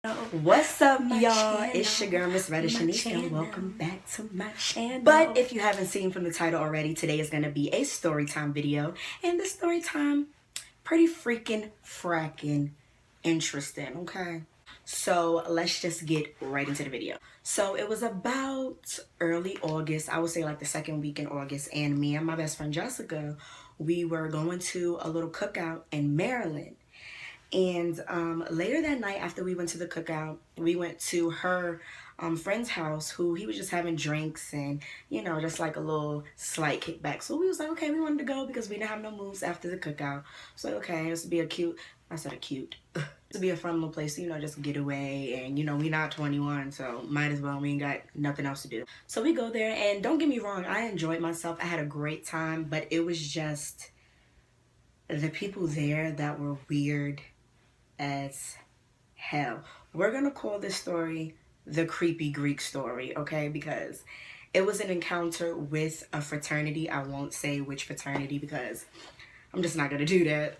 What's up, y'all? It's your girl, Miss RettaShanice, and welcome back to my channel. But if you haven't seen from the title already, today is going to be a story time video. And the story time, pretty freaking fracking interesting, okay? So let's just get right into the video. So it was about early August, I would say like the second week in August, and me and my best friend Jessica, we were going to a little cookout in Maryland. And later that night, after we went to the cookout, we went to her friend's house, who he was just having drinks and, you know, just like a little slight kickback. So we was like, okay, we wanted to go because we didn't have no moves after the cookout. So okay, this would be a cute, I said a cute, to be a fun little place, you know, just get away. And, you know, we not 21, so might as well, we ain't got nothing else to do. So we go there, and don't get me wrong, I enjoyed myself. I had a great time, but it was just the people there that were weird as hell. We're gonna call this story the creepy Greek story, okay? Because it was an encounter with a fraternity. I won't say which fraternity because I'm just not gonna do that.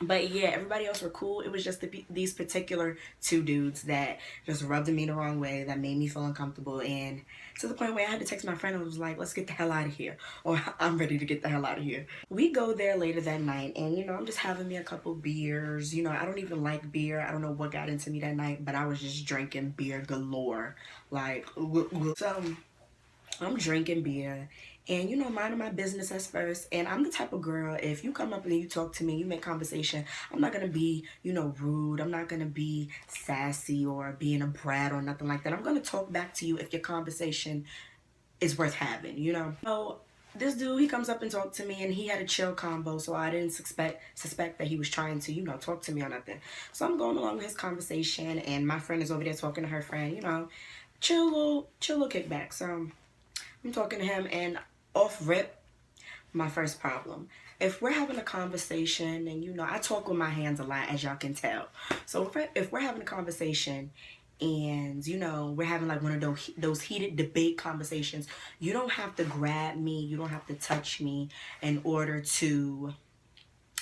But yeah, everybody else were cool. It was just these particular two dudes that just rubbed me the wrong way, that made me feel uncomfortable, and to the point where I had to text my friend and was like, let's get the hell out of here, or I'm ready to get the hell out of here. We go there later that night, and you know, I'm just having me a couple beers. You know, I don't even like beer. I don't know what got into me that night, but I was just drinking beer galore. Like, so I'm drinking beer and, you know, minding my business at first. And I'm the type of girl, if you come up and you talk to me, you make conversation, I'm not going to be, you know, rude. I'm not going to be sassy or being a brat or nothing like that. I'm going to talk back to you if your conversation is worth having, you know. So this dude, he comes up and talked to me, and he had a chill combo, so I didn't suspect that he was trying to, you know, talk to me or nothing. So I'm going along with his conversation, and my friend is over there talking to her friend, you know, chill little kickback. So I'm talking to him, and off rip, my first problem. If we're having a conversation, and you know, I talk with my hands a lot, as y'all can tell. So if we're having a conversation, and you know, we're having like one of those heated debate conversations, you don't have to grab me, you don't have to touch me in order to,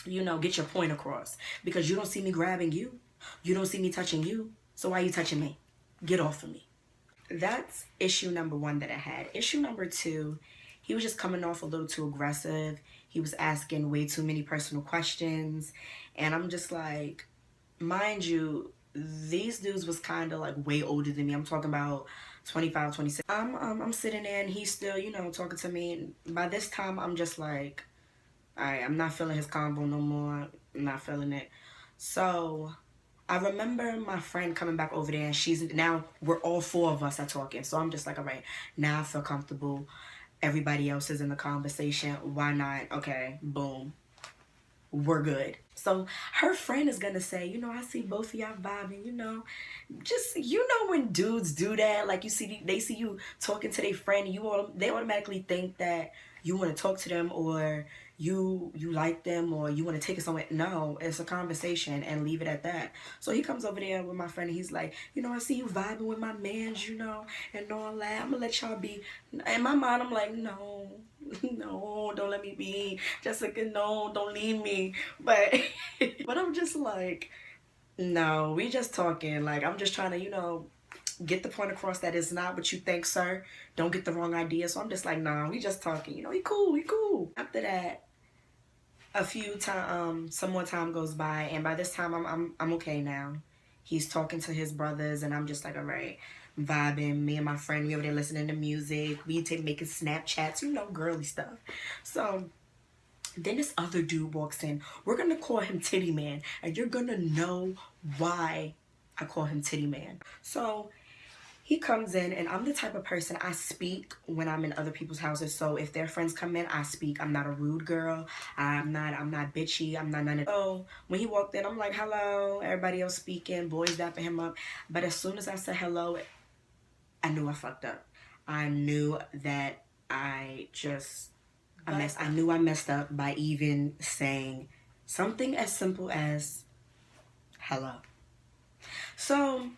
you know, get your point across. Because you don't see me grabbing you, you don't see me touching you, so why are you touching me? Get off of me. That's issue number one that I had. Issue number two, he was just coming off a little too aggressive. He was asking way too many personal questions. And I'm just like, mind you, these dudes was kind of like way older than me. I'm talking about 25, 26. I'm sitting there, and he's still, you know, talking to me. And by this time, I'm just like, all right, I'm not feeling his combo no more. I'm not feeling it. So I remember my friend coming back over there, and now we're all four of us are talking. So I'm just like, all right, now I feel comfortable. Everybody else is in the conversation. Why not? Okay, boom. We're good. So her friend is gonna say, you know, I see both of y'all vibing, you know. Just, you know, when dudes do that, like they see you talking to their friend, they automatically think that you want to talk to them, or you like them, or you want to take it somewhere. No, it's a conversation, and leave it at that. So he comes over there with my friend, and he's like, you know, I see you vibing with my mans, you know, and all that. I'm gonna let y'all be. In my mind, I'm like, no, no, don't let me be. Jessica, no, don't leave me. But but I'm just like, no, we just talking. Like, I'm just trying to, you know, get the point across that it's not what you think, sir. Don't get the wrong idea. So I'm just like, nah, we just talking. You know, we cool. After that, some more time goes by, and by this time, I'm okay now. He's talking to his brothers, and I'm just like, all right, vibing. Me and my friend, we over there listening to music. We making Snapchats, you know, girly stuff. So then this other dude walks in. We're gonna call him Titty Man, and you're gonna know why I call him Titty Man. So he comes in, and I'm the type of person, I speak when I'm in other people's houses. So if their friends come in, I speak. I'm not a rude girl. I'm not bitchy. I'm not none of that. So when he walked in, I'm like, hello. Everybody else speaking. Boys dapping him up. But as soon as I said hello, I knew I fucked up. I knew that I knew I messed up by even saying something as simple as hello. So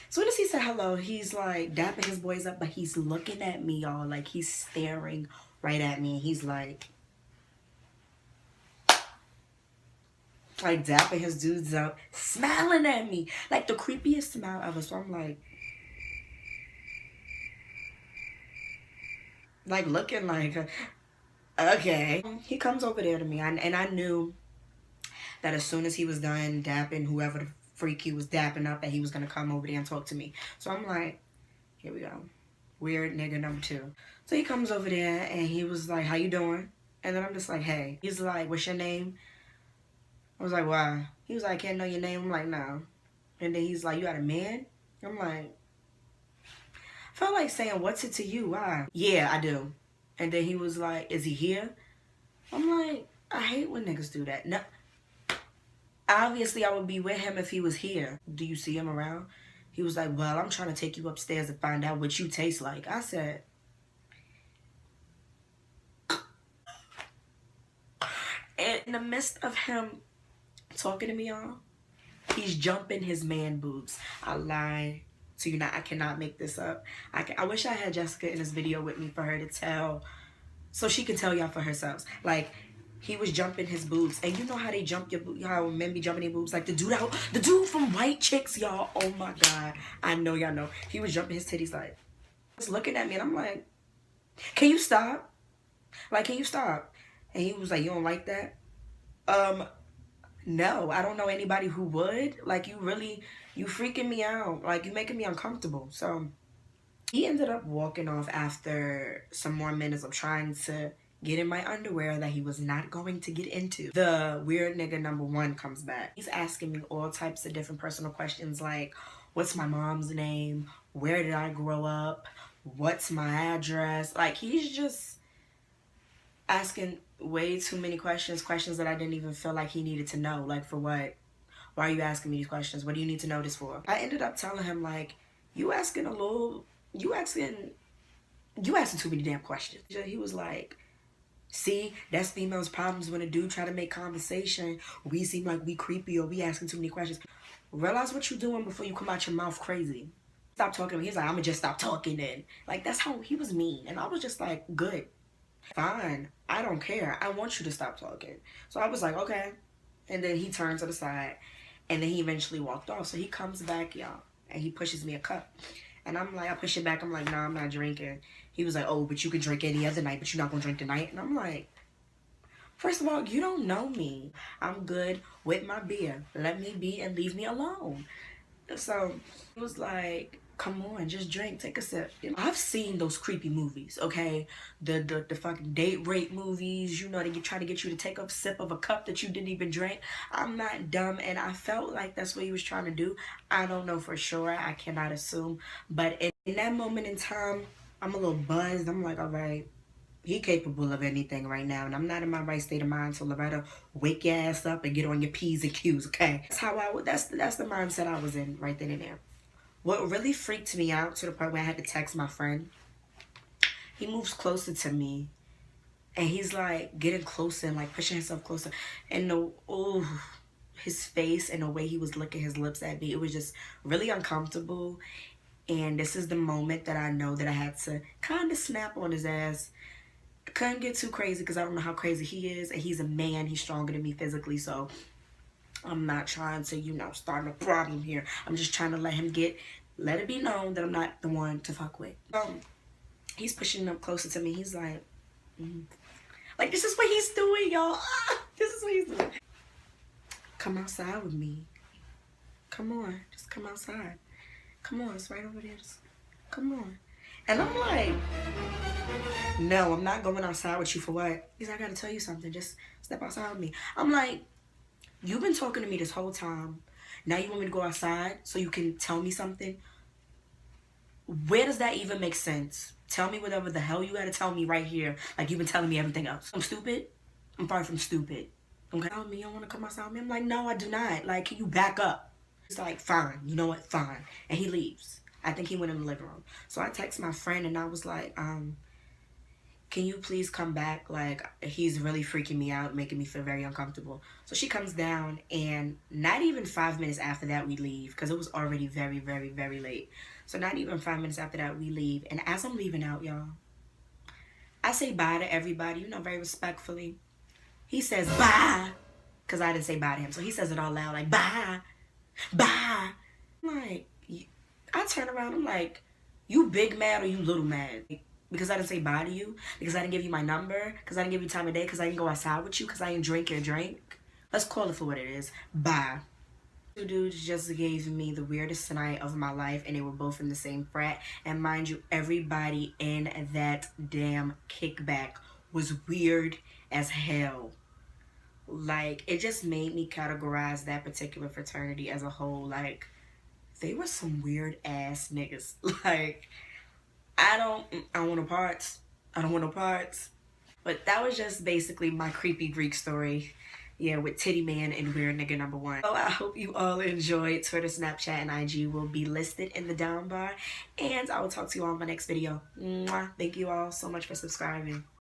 as soon as he said hello, he's like dapping his boys up, but he's looking at me, y'all. Like, he's staring right at me. He's like, like dapping his dudes up, smiling at me. Like the creepiest smile ever. So I'm like looking like, okay. He comes over there to me, and I knew that as soon as he was done dapping whoever the freak he was dapping up, that he was gonna come over there and talk to me. So I'm like, here we go. Weird nigga number 2. So he comes over there and he was like, how you doing? And then I'm just like, hey. He's like, what's your name? I was like, why? He was like, can't know your name. I'm like, no. And then he's like, you got a man? I'm like, I felt like saying, what's it to you? Why? Yeah, I do. And then he was like, is he here? I'm like, I hate when niggas do that. No. Obviously, I would be with him if he was here. Do you see him around? He was like, well, I'm trying to take you upstairs and find out what you taste like. I said, and in the midst of him talking to me, y'all, he's jumping his man boobs. I lie to you not. I cannot make this up. I wish I had Jessica in this video with me for her to tell, so she can tell y'all for herself. Like, he was jumping his boobs, and you know how they jump your boobs, how men be jumping their boobs, like the dude from White Chicks, y'all. Oh my god, I know y'all know. He was jumping his titties, like, just looking at me, and I'm like, can you stop? Like, can you stop? And he was like, you don't like that? No, I don't know anybody who would. Like, you freaking me out. Like, you making me uncomfortable. So he ended up walking off after some more minutes of trying to get in my underwear that he was not going to get into. The weird nigga number 1 comes back. He's asking me all types of different personal questions like, what's my mom's name? Where did I grow up? What's my address? Like, he's just asking way too many questions that I didn't even feel like he needed to know. Like, for what? Why are you asking me these questions? What do you need to know this for? I ended up telling him, like, you asking too many damn questions. He was like, see, that's females' problems when a dude try to make conversation. We seem like we creepy or we asking too many questions. Realize what you're doing before you come out your mouth crazy. Stop talking to me. He's like, I'm gonna just stop talking then. Like, that's how he was mean. And I was just like, good. Fine. I don't care. I want you to stop talking. So I was like, okay. And then he turned to the side. And then he eventually walked off. So he comes back, y'all. And he pushes me a cup. And I'm like, I push it back. I'm like, nah, I'm not drinking. He was like, oh, but you can drink any other night, but you're not going to drink tonight. And I'm like, first of all, you don't know me. I'm good with my beer. Let me be and leave me alone. So he was like, come on, just drink, take a sip. I've seen those creepy movies, okay? The fucking date rape movies, you know, they try to get you to take a sip of a cup that you didn't even drink. I'm not dumb, and I felt like that's what he was trying to do. I don't know for sure, I cannot assume. But in that moment in time, I'm a little buzzed. I'm like, all right, he capable of anything right now, and I'm not in my right state of mind. So Loretta, wake your ass up and get on your P's and Q's, okay? That's how that's the mindset I was in right then and there. What really freaked me out to the point where I had to text my friend, he moves closer to me, and he's like getting closer and like pushing himself closer, and his face and the way he was licking his lips at me, it was just really uncomfortable. And this is the moment that I know that I had to kind of snap on his ass. I couldn't get too crazy because I don't know how crazy he is, and he's a man. He's stronger than me physically, so I'm not trying to, you know, start a problem here. I'm just trying to let it be known that I'm not the one to fuck with. He's pushing up closer to me. He's like, like, this is what he's doing, y'all. This is what he's doing. Come outside with me. Come on, just come outside. Come on, it's right over there. Just come on. And I'm like, no, I'm not going outside with you for what? He's like, I gotta tell you something. Just step outside with me. I'm like, you've been talking to me this whole time. Now you want me to go outside so you can tell me something? Where does that even make sense? Tell me whatever the hell you gotta tell me right here. Like you've been telling me everything else. I'm stupid? I'm far from stupid. Okay? Tell me you don't want to come outside with me? I'm like, no, I do not. Like, can you back up? He's like, fine. You know what? Fine. And he leaves. I think he went in the living room. So I text my friend and I was like, can you please come back? Like, he's really freaking me out, making me feel very uncomfortable. So she comes down, and not even 5 minutes after that, we leave, because it was already very, very, very late. So not even 5 minutes after that, we leave. And as I'm leaving out, y'all, I say bye to everybody, you know, very respectfully. He says, bye, because I didn't say bye to him. So he says it all loud, like, bye, bye. I'm like, I turn around, I'm like, you big mad or you little mad? Because I didn't say bye to you? Because I didn't give you my number? Because I didn't give you time of day? Because I didn't go outside with you? Because I didn't drink your drink? Let's call it for what it is. Bye. Two dudes just gave me the weirdest night of my life, and they were both in the same frat. And mind you, everybody in that damn kickback was weird as hell. Like, it just made me categorize that particular fraternity as a whole. Like, they were some weird ass niggas. Like, I don't want no parts. I don't want no parts. But that was just basically my creepy Greek story. Yeah, with Titty Man and Weird Nigga number 1. So I hope you all enjoyed. Twitter, Snapchat, and IG will be listed in the down bar. And I will talk to you all in my next video. Mwah. Thank you all so much for subscribing.